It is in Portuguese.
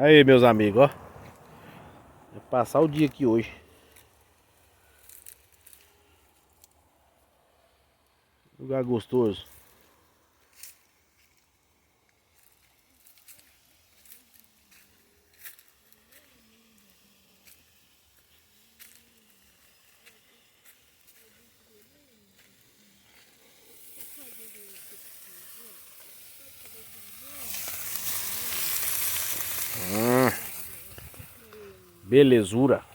Aí, meus amigos, ó. Vou passar o dia aqui hoje. Lugar gostoso. Belezura.